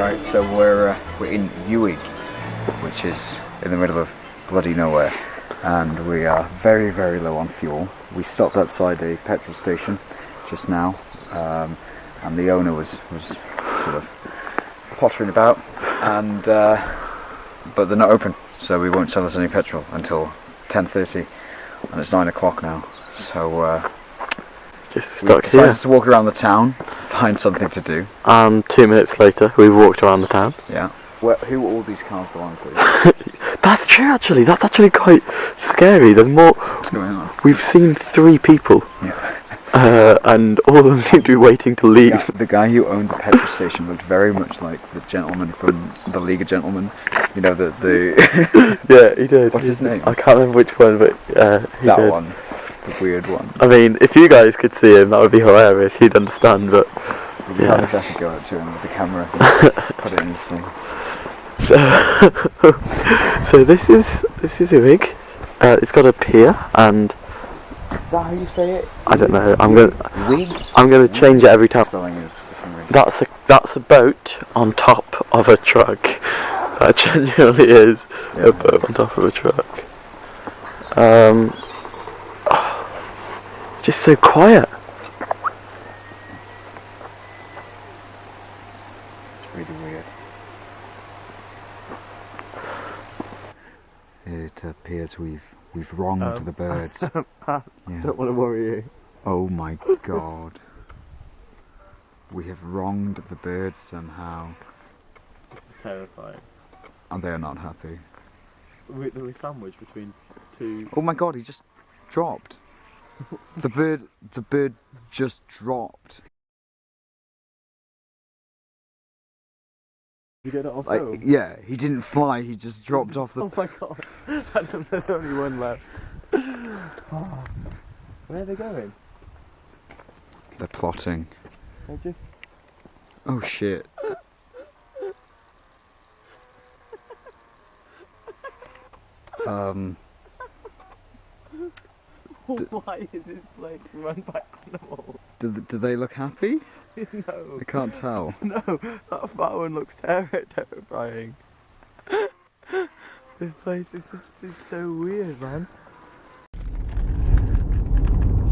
Right, so we're in Ewing, which is in the middle of bloody nowhere, and we are very, very low on fuel. We stopped outside a petrol station just now, and the owner was sort of pottering about, and but they're not open, so we won't sell us any petrol until 10:30, and it's 9 o'clock now. So just stuck we here. decided to walk around the town, find something to do. And 2 minutes later, we've walked around the town. Yeah. Who all these cars belong to? That's true, actually. That's actually quite scary. There's more. What's going on? We've seen 3 people. Yeah. And all of them seem to be waiting to leave. Yeah, the guy who owned the petrol station looked very much like the gentleman from the League of Gentlemen. You know, the Yeah, he did. What's his name? I can't remember which one, but he that did. one. The weird one. I mean, if you guys could see him, that would be hilarious. He'd understand, but You can't exactly go up to him with the camera and put it in his thing. So this is Ewing. It's got a pier, and Is that how you say it? I don't know. I'm gonna change it every time. Spelling is for some reason. That's a boat on top of a truck. That genuinely is a boat on top of a truck. It's just so quiet. It's really weird. It appears we've wronged the birds. I don't want to worry you. Oh my god. We have wronged the birds somehow. Terrifying. And they are not happy. We sandwiched between 2. Oh my god, he just dropped. The bird just dropped. You get it off film? Yeah, he didn't fly, he just dropped off the... Oh my god. There's only one left. Oh. Where are they going? They're plotting. They're just... Oh shit. Why is this place run by animals? Do they look happy? No. I can't tell. No, that fat one looks terrifying. This place is so weird, man.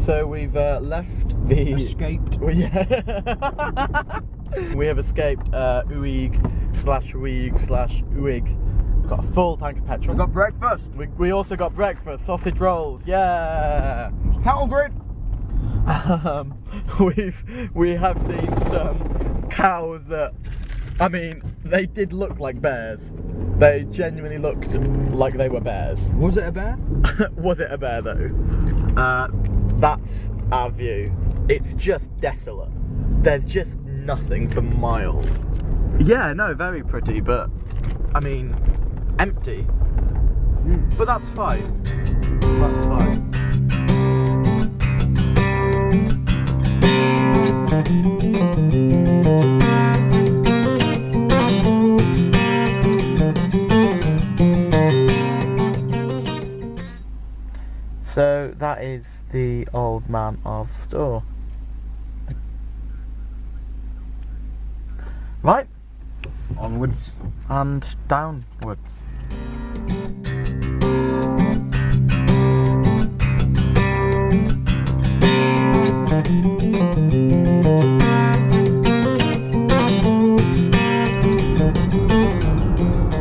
So we've left the... Escaped. Well, yeah. We have escaped Uig/Uig/Uig. Got a full tank of petrol. We got breakfast. We also got breakfast, sausage rolls, yeah. Cattle grid. We have seen some cows that, I mean, they did look like bears. They genuinely looked like they were bears. Was it a bear? Was it a bear though? That's our view. It's just desolate. There's just nothing for miles. Yeah, no, very pretty, but I mean, empty. But that's fine. That's fine. So that is the old man of store. Right? Onwards. And downwards.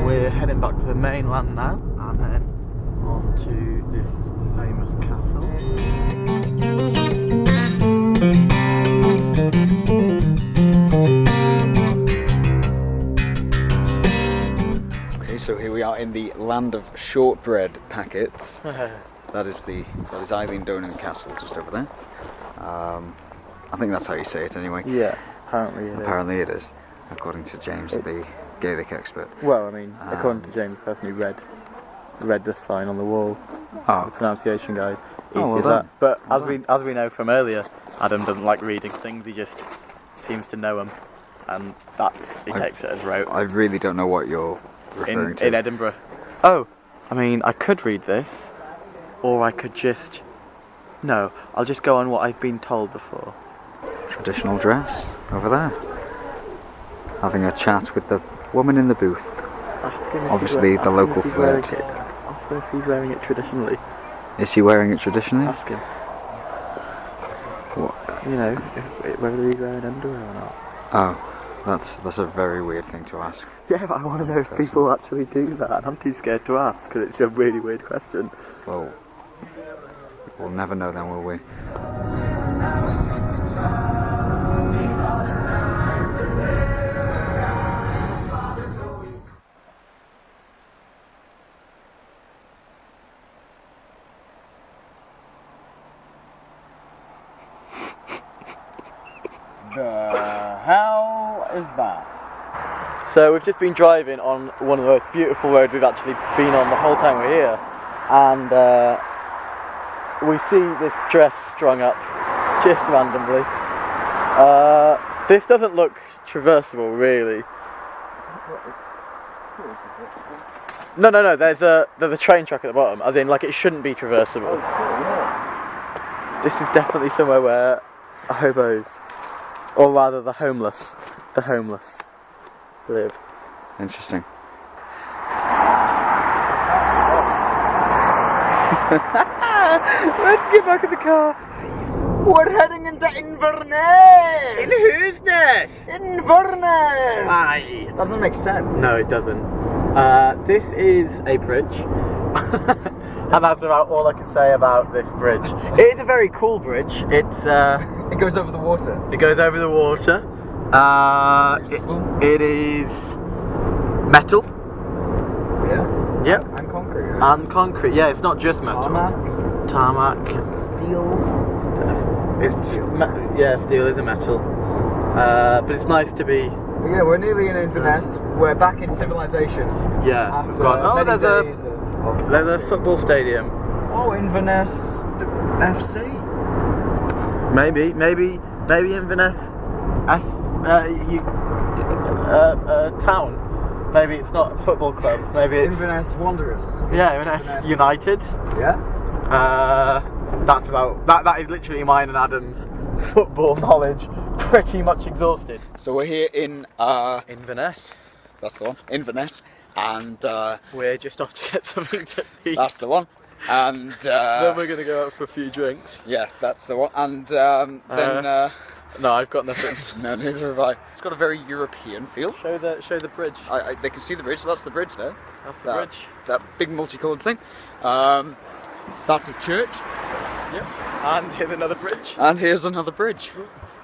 We're heading back to the mainland now, and then on to this famous castle. Okay, so here we are in the land of shortbread packets. That is Eileen Donan Castle just over there. I think that's how you say it anyway. Yeah, apparently Apparently it is, according to James, the Gaelic expert. Well, I mean, according to James, the person who read the sign on the wall, the pronunciation guide, he sees that. But as we know from earlier, Adam doesn't like reading things. He just seems to know them, and that he takes it as rote. I really don't know what you're referring to. In Edinburgh. Oh, I mean, I could read this, or I could just... No, I'll just go on what I've been told before. Traditional dress over there. having a chat with the woman in the booth. Obviously the local flirt. Ask him if he's wearing it traditionally. Is he wearing it traditionally? Ask him. What? You know, whether he's wearing underwear or not. Oh, that's a very weird thing to ask. Yeah, but I want to know if people actually do that, and I'm too scared to ask because it's a really weird question. Well, we'll never know then, will we? The hell is that? So we've just been driving on one of the most beautiful roads we've actually been on the whole time we're here, and we see this dress strung up just randomly. This doesn't look traversable really. No, there's a train track at the bottom, as in like it shouldn't be traversable. This is definitely somewhere where hobos, or rather the homeless live. Interesting. Let's get back in the car. We're heading into Inverness. In whose nest? Inverness. Aye. Doesn't make sense. No, it doesn't. This is a bridge, and that's about all I can say about this bridge. It is a very cool bridge. It's it goes over the water. It goes over the water. It is metal. Yes. Yep. And concrete. Right? And concrete. Yeah, it's not just metal. Tarmac. Steel. It's steel. Yeah, steel is a metal. But it's nice to be. Yeah, we're nearly in Inverness. We're back in civilization. Yeah. After We've got, many there's days of there's a football stadium. Oh, Inverness FC. Maybe Inverness town. Maybe it's not a football club. Maybe it's Inverness Wanderers. Yeah, Inverness United. Yeah. That's about that. That is literally mine and Adam's football knowledge. Pretty much exhausted. So we're here in Inverness. That's the one. Inverness, and We're just off to get something to eat. that's the one. And then we're gonna go out for a few drinks. yeah, that's the one. And then No, I've got nothing. no, neither have I. It's got a very European feel. Show the bridge. They can see the bridge. That's the bridge there. That's the bridge. That big multicoloured thing. That's a church. Yep. And here's another bridge. And here's another bridge.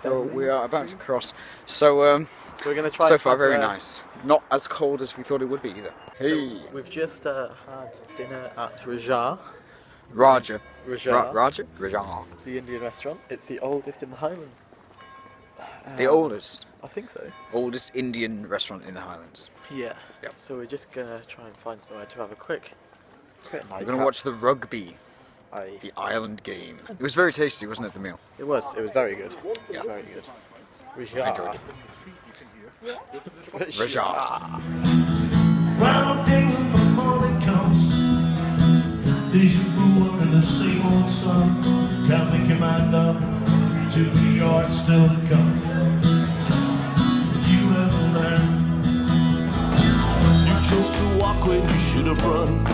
Oh, we are about to cross. So So we're gonna try. so far, very nice. Not as cold as we thought it would be either. Hey, So we've just had dinner at Rajar, Raja. Rajar, Raja. the Indian restaurant. It's the oldest in the Highlands. The oldest Indian restaurant in the Highlands. Yeah. Yep. So we're just gonna try and find somewhere to have a quick We're night. gonna watch the rugby, Aye. the island game. It was very tasty, wasn't it? The meal. It was very good. Yeah. Very good. I enjoyed it. Raja. Well, day when the morning comes, deja vu under the same old sun. Can't make your mind up to the yard still to come. You ever learn? You chose to walk when you should have run.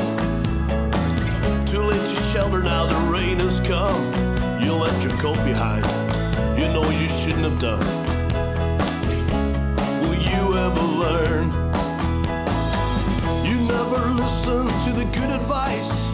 Too late to shelter, now the rain has come. You left your coat behind, you know you shouldn't have done. Will you ever learn? You never listen to the good advice.